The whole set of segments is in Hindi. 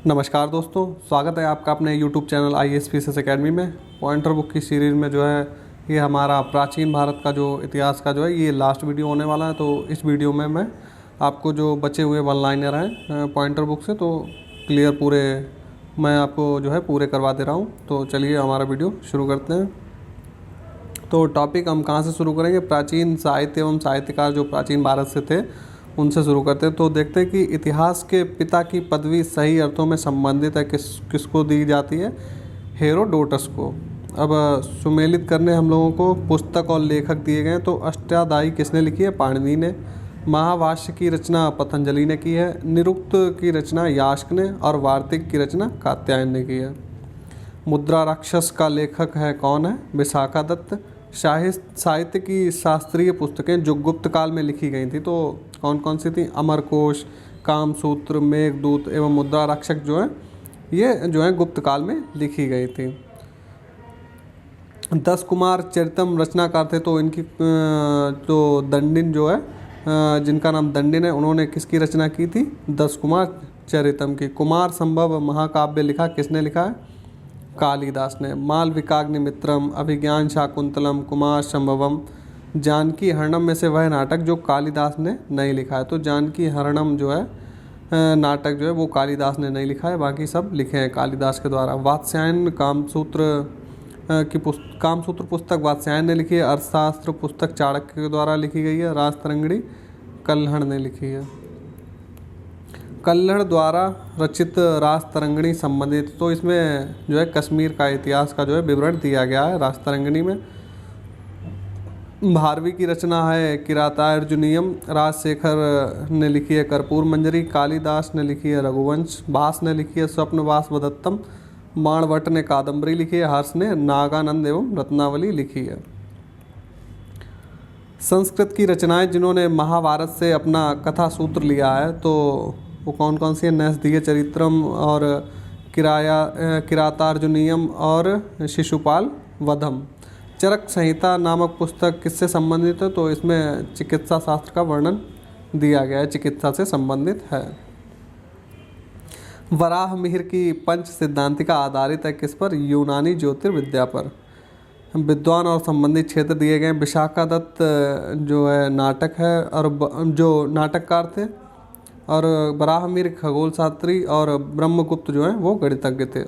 नमस्कार दोस्तों, स्वागत है आपका अपने YouTube चैनल ISPSS अकेडमी में। पॉइंटर बुक की सीरीज़ में जो है ये हमारा प्राचीन भारत का जो इतिहास का जो है ये लास्ट वीडियो होने वाला है। तो इस वीडियो में मैं आपको जो बचे हुए वन लाइनर हैं पॉइंटर बुक से तो क्लियर पूरे मैं आपको जो है पूरे करवा दे रहा हूँ। तो चलिए हमारा वीडियो शुरू करते हैं। तो टॉपिक हम कहाँ से शुरू करेंगे? प्राचीन साहित्य एवं साहित्यकार जो प्राचीन भारत से थे उनसे शुरू करते हैं। तो देखते हैं कि इतिहास के पिता की पदवी सही अर्थों में संबंधित है किसको दी जाती है? हेरोडोटस को। अब सुमेलित करने हम लोगों को पुस्तक और लेखक दिए गए। तो अष्टाध्यायी किसने लिखी है? पाणिनि ने। महाभाष्य की रचना पतंजलि ने की है। निरुक्त की रचना यास्क ने और वार्तिक की रचना कात्यायन ने की है। मुद्रा राक्षस का लेखक है कौन है? विशाखादत्त। साहित्य की शास्त्रीय पुस्तकें जो गुप्त काल में लिखी गई थी तो कौन कौन सी थी? अमरकोश, कामसूत्र, मेघदूत एवं मुद्रा राक्षस जो है ये जो है गुप्त काल में लिखी गई थी। 10 कुमार चरितम रचनाकार थे तो इनकी तो दंडिन जो है जिनका नाम दंडिन है उन्होंने किसकी रचना की थी? 10 कुमार चरितम की। कुमार संभव महाकाव्य लिखा किसने लिखा है? कालिदास ने। मालविकाग्निमित्रम, अभिज्ञान शाकुंतलम, कुमार संभवम, जानकी हरणम में से वह नाटक जो कालिदास ने नहीं लिखा है। तो जानकी हरणम जो है नाटक जो है वो कालिदास ने नहीं लिखा है, बाकी सब लिखे हैं कालिदास के द्वारा। वात्स्यायन कामसूत्र पुस्तक वात्स्यायन ने लिखी है। अर्थशास्त्र पुस्तक चाणक्य के द्वारा लिखी गई है। राजतरंगिणी कल्हड़ ने लिखी है। कल्हड़ द्वारा रचित राजतरंगिणी संबंधित तो इसमें जो है कश्मीर का इतिहास का जो है विवरण दिया गया है राजतरंगिणी में। भारवी की रचना है किरातार्जुनीयम। राजशेखर ने लिखी है कर्पूर मंजरी। कालिदास ने लिखी है रघुवंश। भास ने लिखी है स्वप्नवासवदत्तम। बाणभट्ट ने कादम्बरी लिखी है। हर्ष ने नागानंद एवं रत्नावली लिखी है। संस्कृत की रचनाएं जिन्होंने महाभारत से अपना कथा सूत्र लिया है तो वो कौन कौन सी है? नैषधीय चरित्रम और किरातार्जुनीयम और शिशुपाल वधम। चरक संहिता नामक पुस्तक किससे संबंधित है? तो इसमें चिकित्सा शास्त्र का वर्णन दिया गया है, चिकित्सा से संबंधित है। वराहमिहिर की पंच सिद्धांतिका आधारित है किस पर? यूनानी ज्योतिर्विद्या पर। विद्वान और संबंधित क्षेत्र दिए गए। विशाखादत्त जो है नाटक है और जो नाटककार थे, और वराहमिहिर खगोल शास्त्री और ब्रह्मगुप्त जो है वो गणितज्ञ थे।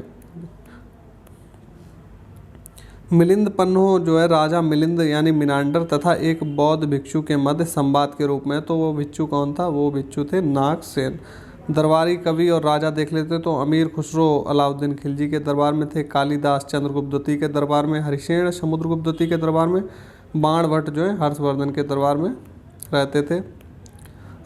मिलिंद पन्हो जो है राजा मिलिंद यानी मिनांडर तथा एक बौद्ध भिक्षु के मध्य संवाद के रूप में। तो वो भिक्षु कौन था? वो भिक्षु थे नागसेन। दरबारी कवि और राजा देख लेते तो अमीर खुसरो अलाउद्दीन खिलजी के दरबार में थे। कालिदास चंद्रगुप्त द्वितीय के दरबार में। हरिशेन समुद्रगुप्त द्वितीय के दरबार में। बाणभट्ट जो है हर्षवर्धन के दरबार में रहते थे।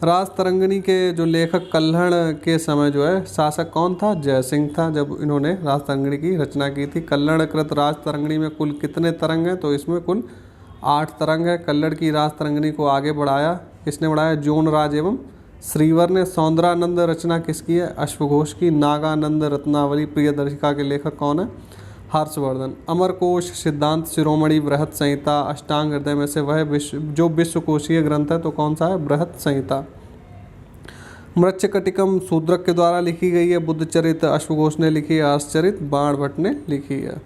राजतरंगिणी के जो लेखक कल्हड़ के समय जो है शासक कौन था? जयसिंह था जब इन्होंने राजतरंगिणी की रचना की थी। कल्हड़कृत राजतरंगिणी में कुल कितने तरंग हैं? तो इसमें कुल 8 तरंग है। कल्हड़ की राजतरंगिणी को आगे बढ़ाया किसने? बढ़ाया जोनराज एवं श्रीवर ने। सौंदरानंद रचना किसकी है? अश्वघोष की। नागानंद रत्नावली प्रियदर्शिका के लेखक कौन है? हर्षवर्धन। अमरकोश, सिद्धांत शिरोमणि, बृहत संहिता, अष्टांग हृदय में से वह विश्वकोशीय ग्रंथ है तो कौन सा है? बृहत संहिता। मृच्छकटिकम शूद्रक के द्वारा लिखी गई है। बुद्धचरित अश्वघोष ने लिखी है। हर्षचरित बाणभट्ट ने लिखी है।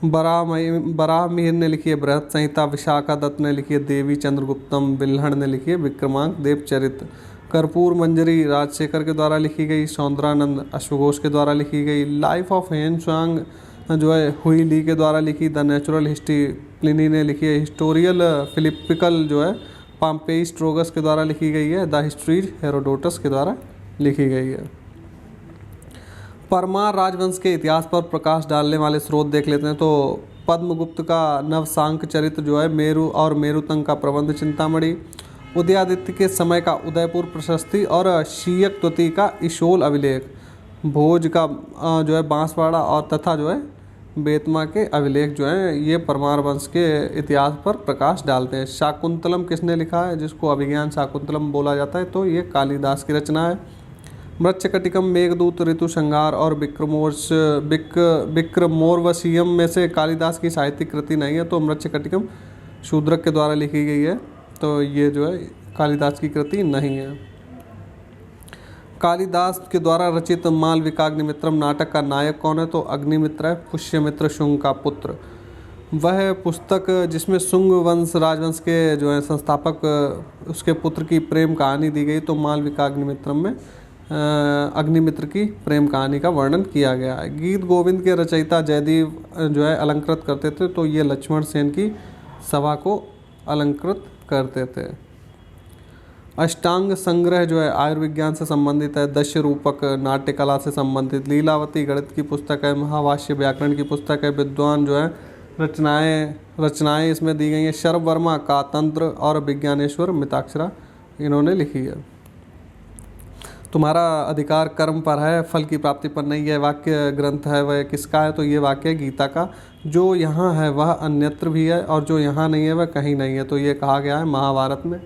वराहमिहिर ने लिखी है बृहत संहिता। विशाखादत्त ने लिखी है देवी चंद्रगुप्तम। बिल्हड़ ने लिखी है विक्रमांक देवचरित। कर्पूर मंजरी राजशेखर के द्वारा लिखी गई। सौंदरानंद अश्वघोष के द्वारा लिखी गई। लाइफ ऑफ हेन सांग जो है हुई ली के द्वारा लिखी। द नेचुरल हिस्ट्री प्लिनी ने लिखी है। हिस्टोरियल फिलिपिकल जो है पॉम्पेई स्ट्रोगस के द्वारा लिखी गई है। द हिस्ट्रीज हेरोडोटस के द्वारा लिखी गई है। परमार राजवंश के इतिहास पर प्रकाश डालने वाले स्रोत देख लेते हैं। तो पद्मगुप्त का नवशांक चरित्र जो है, मेरु और मेरुतंग का प्रबंध चिंतामणि, उदयादित्य के समय का उदयपुर प्रशस्ति और शीयक द्वितीय का ईशोल अभिलेख, भोज का जो है बांसवाड़ा और तथा जो है बेतमा के अभिलेख जो हैं ये परमार वंश के इतिहास पर प्रकाश डालते हैं। शाकुंतलम किसने लिखा है जिसको अभिज्ञान शाकुंतलम बोला जाता है? तो ये कालिदास की रचना है। मृच्छकटिकम, मेघदूत, ऋतुसंहार और विक्रमोर्वशीयम में से कालिदास की साहित्यिक कृति नहीं है तो मृच्छकटिकम शूद्रक के द्वारा लिखी गई है तो ये जो है कालिदास की कृति नहीं है। कालिदास के द्वारा रचित मालविकाग्निमित्रम नाटक का नायक कौन है? तो अग्निमित्र है, पुष्यमित्र शुंग का पुत्र। वह पुस्तक जिसमें शुंग वंश राजवंश के जो है संस्थापक उसके पुत्र की प्रेम कहानी दी गई, तो मालविकाग्निमित्रम में अग्निमित्र की प्रेम कहानी का वर्णन किया गया है। गीत गोविंद के रचयिता जयदेव जो है अलंकृत करते थे, तो ये लक्ष्मण सेन की सभा को अलंकृत करते थे। अष्टांग संग्रह जो है आयुर्विज्ञान से संबंधित है। दश रूपक नाट्य कला से संबंधित। लीलावती गणित की पुस्तक है। महाभाष्य व्याकरण की पुस्तक है। विद्वान जो है रचनाएं इसमें दी गई हैं। शरभ वर्मा का तंत्र और विज्ञानेश्वर मिताक्षरा इन्होंने लिखी है। तुम्हारा अधिकार कर्म पर है, फल की प्राप्ति पर नहीं। यह वाक्य ग्रंथ है वह किसका है? तो ये वाक्य है गीता का। जो यहाँ है वह अन्यत्र भी है और जो यहाँ नहीं है वह कहीं नहीं है, तो ये कहा गया है महाभारत में।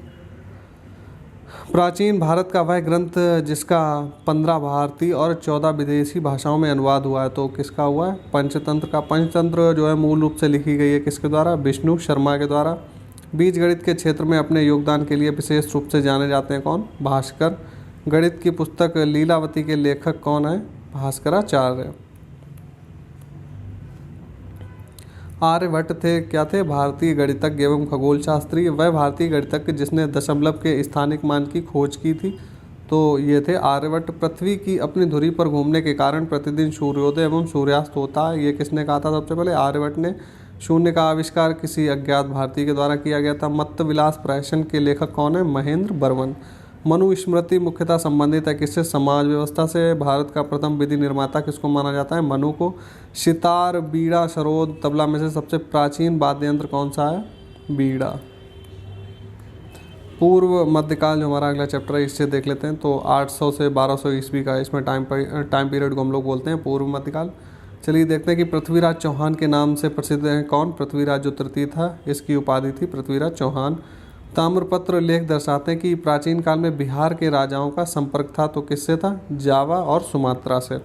प्राचीन भारत का वह ग्रंथ जिसका 15 भारतीय और 14 विदेशी भाषाओं में अनुवाद हुआ है, तो किसका हुआ है? पंचतंत्र का। पंचतंत्र जो है मूल रूप से लिखी गई है किसके द्वारा? विष्णु शर्मा के द्वारा। बीज गणित के क्षेत्र में अपने योगदान के लिए विशेष रूप से जाने जाते हैं कौन? भास्कर। गणित की पुस्तक लीलावती के लेखक कौन है? भास्कराचार्य। आर्यभट्ट थे, क्या थे? भारतीय गणितज्ञ एवं खगोल शास्त्री। वह भारतीय गणितज्ञ जिसने दशमलव के स्थानिक मान की खोज की थी, तो ये थे आर्यभट्ट। पृथ्वी की अपनी धुरी पर घूमने के कारण प्रतिदिन सूर्योदय एवं सूर्यास्त होता है, ये किसने कहा था? सबसे पहले आर्यभट्ट ने। शून्य का आविष्कार किसी अज्ञात भारतीय के द्वारा किया गया था। मत्त विलास प्रहसन के लेखक कौन है? महेंद्र बर्मन। मनुस्मृति मुख्यतः संबंधित है किससे? समाज व्यवस्था से। भारत का प्रथम विधि निर्माता किसको माना जाता है? मनु को। सितार, बीड़ा, सरोद, तबला में से सबसे प्राचीन वाद्य यंत्र कौन सा है? बीड़ा। पूर्व मध्यकाल जो हमारा अगला चैप्टर है इससे देख लेते हैं। तो 800 से 1200 ईस्वी का इसमें टाइम पीरियड को हम लोग बोलते हैं पूर्व मध्यकाल। चलिए देखते हैं कि पृथ्वीराज चौहान के नाम से प्रसिद्ध हैं कौन? पृथ्वीराज जो तृतीय था इसकी उपाधि थी पृथ्वीराज चौहान। ताम्रपत्र लेख दर्शाते हैं कि प्राचीन काल में बिहार के राजाओं का संपर्क था, तो किससे था? जावा और सुमात्रा से।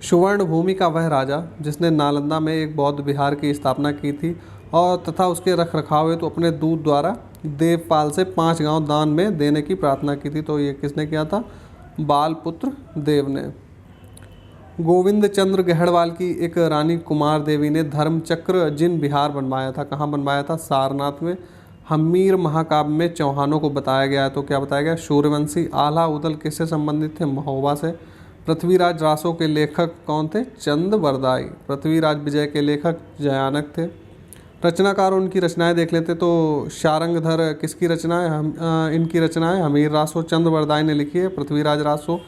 सुवर्ण भूमि का वह राजा जिसने नालंदा में एक बौद्ध विहार की स्थापना की थी और तथा उसके रख रखाव हेतु अपने दूत द्वारा देवपाल से 5 गांव दान में देने की प्रार्थना की थी, तो ये किसने किया था? बालपुत्र देव ने। गोविंद चंद्र गहड़वाल की एक रानी कुमार देवी ने धर्मचक्र जिन बिहार बनवाया था, कहाँ बनवाया था? सारनाथ में। हम्मीर महाकाव्य में चौहानों को बताया गया है, तो क्या बताया गया? सूर्यवंशी। आला उदल किससे संबंधित थे? महोबा से। पृथ्वीराज रासों के लेखक कौन थे? चंद बरदाई। पृथ्वीराज विजय के लेखक जयानक थे। रचनाकार उनकी रचनाएं देख लेते, तो शारंगधर किसकी रचना है? इनकी रचना है हमीर रासो। चंद बरदाई ने लिखी है पृथ्वीराज रासो।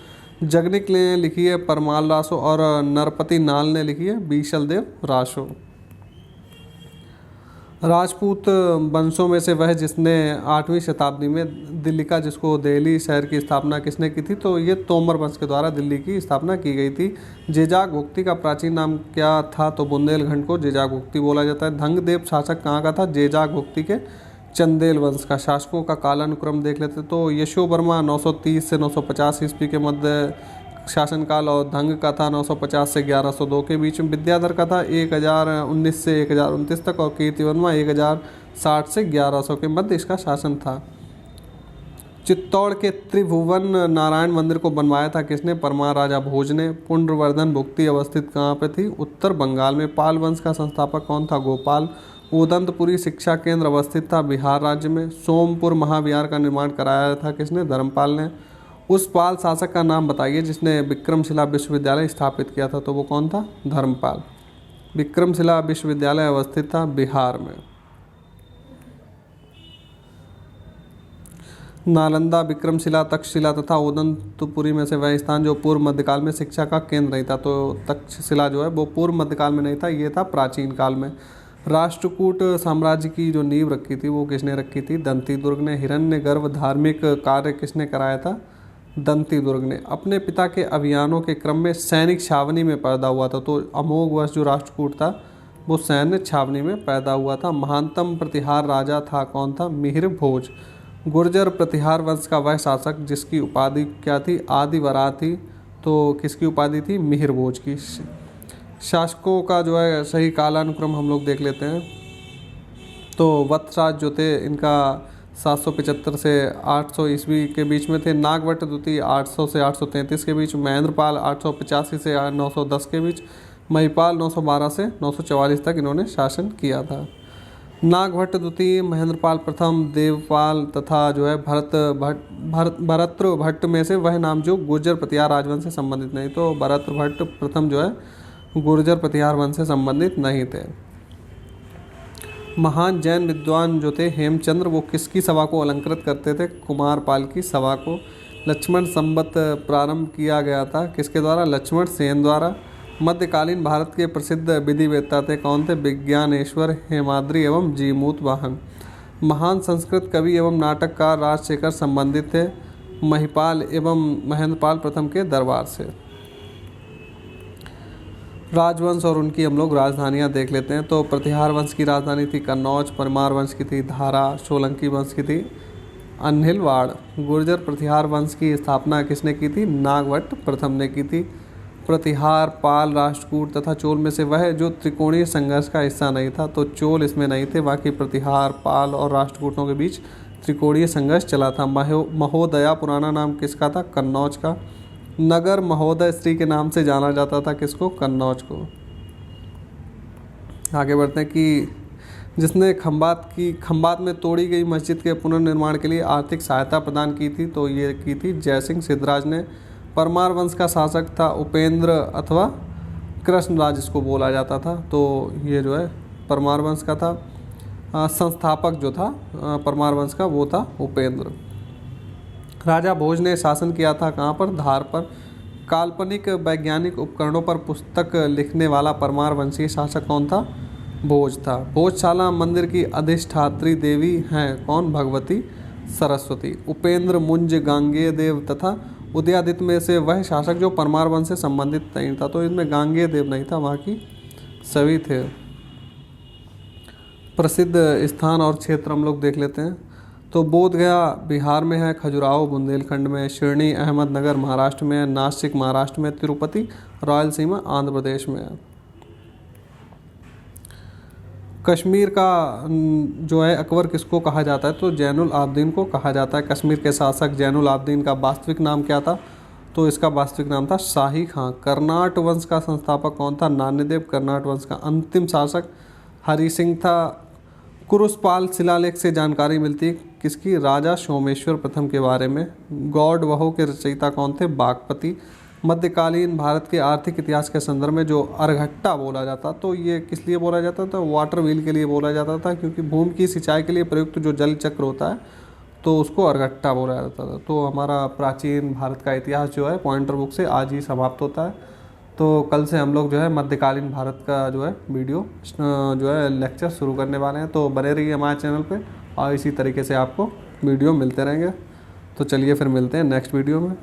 जगनिक ने लिखी है परमाल रासो और नरपति नाल ने लिखी है बीशल देव रासो। राजपूत वंशों में से वह जिसने 8वीं शताब्दी में दिल्ली का, जिसको दिल्ली शहर की स्थापना किसने की थी? तो ये तोमर वंश के द्वारा दिल्ली की स्थापना की गई थी। जेजाग भुक्ति का प्राचीन नाम क्या था? तो बुंदेलखंड को जेजाग भुक्ति बोला जाता है। धंगदेव शासक कहाँ का था? जेजाग भुक्ति के चंदेल वंश का। शासकों का कालानुक्रम देख लेते, तो यशो वर्मा 930 से 950 ईस्वी के मध्य शासनकाल और धंग का था 950 से 1102 के बीच में। विद्याधर का था 1019 से 1029 तक और कीर्तिवर्मा 1060 से 1100 के मध्य इसका शासन था। चित्तौड़ के त्रिभुवन नारायण मंदिर को बनवाया था किसने? परमार राजा भोज ने। पुंड्रवर्धन भुक्ति अवस्थित कहाँ पे थी? उत्तर बंगाल में। पाल वंश का संस्थापक कौन था? गोपाल। उदंतपुरी शिक्षा केंद्र अवस्थित था बिहार राज्य में। सोमपुर महाविहार का निर्माण कराया था किसने? धर्मपाल ने। उस पाल शासक का नाम बताइए जिसने विक्रमशिला विश्वविद्यालय स्थापित किया था, तो वो कौन था? धर्मपाल। विक्रमशिला विश्वविद्यालय अवस्थित था बिहार में। नालंदा, विक्रमशिला, तक्षशिला तथा उदंतपुरी में से वह स्थान जो पूर्व मध्यकाल में शिक्षा का केंद्र नहीं था, तो तक्षशिला जो है वो पूर्व मध्यकाल में नहीं था, ये था प्राचीन काल में। राष्ट्रकूट साम्राज्य की जो नींव रखी थी वो किसने रखी थी? दंती दुर्ग ने। हिरण्यगर्भ धार्मिक कार्य किसने कराया था? दंती दुर्ग ने। अपने पिता के अभियानों के क्रम में सैनिक छावनी में पैदा हुआ था, तो अमोघ वर्ष जो राष्ट्रकूट था वो सैन्य छावनी में पैदा हुआ था। महानतम प्रतिहार राजा था कौन था? मिहिर भोज। गुर्जर प्रतिहार वंश का वह शासक जिसकी उपाधि क्या थी? आदिवरा थी, तो किसकी उपाधि थी? मिहिर भोज की। शासकों का जो है सही कालानुक्रम हम लोग देख लेते हैं, तो वत्सराज जो थे इनका 775 से 800 ईस्वी के बीच में थे। नागभट्ट द्वितीय 800 से 833 के बीच, महेंद्रपाल 885 से 910 के बीच, महिपाल 912 से 944 तक इन्होंने शासन किया था। नागभट्ट द्वितीय, महेंद्रपाल प्रथम, देवपाल तथा जो है भरत्र भट्ट में से वह नाम जो गुर्जर प्रतिहार राजवंश से संबंधित नहीं। तो भरत्र भट्ट प्रथम जो है गुर्जर प्रतिहार वंश से संबंधित नहीं थे। महान जैन विद्वान जो थे हेमचंद्र, वो किसकी सभा को अलंकृत करते थे? कुमारपाल की सभा को। लक्ष्मण संवत प्रारंभ किया गया था किसके द्वारा? लक्ष्मण सेन द्वारा। मध्यकालीन भारत के प्रसिद्ध विधिवेत्ता थे कौन थे? विज्ञानेश्वर, हेमाद्रि एवं जीमूत वाहन। महान संस्कृत कवि एवं नाटककार राजशेखर संबंधित थे महिपाल एवं महेंद्रपाल प्रथम के दरबार से। राजवंश और उनकी हम लोग राजधानियां देख लेते हैं। तो प्रतिहार वंश की राजधानी थी कन्नौज, परमार वंश की थी धारा, सोलंकी वंश की थी अन्हिलवाड़। गुर्जर प्रतिहार वंश की स्थापना किसने की थी? नागभट्ट प्रथम ने की थी। प्रतिहार, पाल, राष्ट्रकूट तथा चोल में से वह जो त्रिकोणीय संघर्ष का हिस्सा नहीं था, तो चोल इसमें नहीं थे, बाकी प्रतिहार, पाल और राष्ट्रकूटों के बीच त्रिकोणीय संघर्ष चला था। महोदया पुराना नाम किसका था? कन्नौज का। नगर महोदय स्त्री के नाम से जाना जाता था किसको? कन्नौज को। आगे बढ़ते हैं कि जिसने खंबात में तोड़ी गई मस्जिद के पुनर्निर्माण के लिए आर्थिक सहायता प्रदान की थी, तो ये की थी जयसिंह सिद्धराज ने। परमार वंश का शासक था उपेंद्र अथवा कृष्णराज इसको बोला जाता था। तो ये जो है परमार वंश का था। संस्थापक जो था परमार वंश का वो था उपेंद्र। राजा भोज ने शासन किया था कहाँ पर? धार पर। काल्पनिक वैज्ञानिक उपकरणों पर पुस्तक लिखने वाला परमार वंशीय शासक कौन था? भोज था। भोजशाला मंदिर की अधिष्ठात्री देवी हैं कौन? भगवती सरस्वती। उपेंद्र, मुंज, गांगेय देव तथा उदयादित्य में से वह शासक जो परमार वंश से संबंधित नहीं था, तो इसमें गांगेय देव नहीं था, बाकी सभी थे। प्रसिद्ध स्थान और क्षेत्र हम लोग देख लेते हैं। तो बोधगया बिहार में है, खजुराहो बुंदेलखंड में, शिरनी अहमदनगर महाराष्ट्र में है, नासिक महाराष्ट्र में, तिरुपति रायलसीमा आंध्र प्रदेश में है। कश्मीर का जो है अकबर किसको कहा जाता है? तो जैनुल आबदीन को कहा जाता है। कश्मीर के शासक जैनुल आबदीन का वास्तविक नाम क्या था? तो इसका वास्तविक नाम था शाही खां। कर्नाट वंश का संस्थापक कौन था? नान्यदेव। कर्नाट वंश का अंतिम शासक हरि सिंह था। कुरुसपाल शिलालेख से जानकारी मिलती है किसकी? राजा सोमेश्वर प्रथम के बारे में। गौड़ वहो के रचयिता कौन थे? बागपति। मध्यकालीन भारत के आर्थिक इतिहास के संदर्भ में जो अर्घट्टा बोला जाता, तो ये किस लिए बोला जाता था? वाटर व्हील के लिए बोला जाता था, क्योंकि भूमि की सिंचाई के लिए प्रयुक्त जो जल चक्र होता है तो उसको अर्घट्टा बोला जाता था। तो हमारा प्राचीन भारत का इतिहास जो है पॉइंटर बुक से आज ही समाप्त होता है। तो कल से हम लोग जो है मध्यकालीन भारत का जो है वीडियो जो है लेक्चर शुरू करने वाले हैं। तो बने रहिए हमारे चैनल पे और इसी तरीके से आपको वीडियो मिलते रहेंगे। तो चलिए फिर मिलते हैं नेक्स्ट वीडियो में।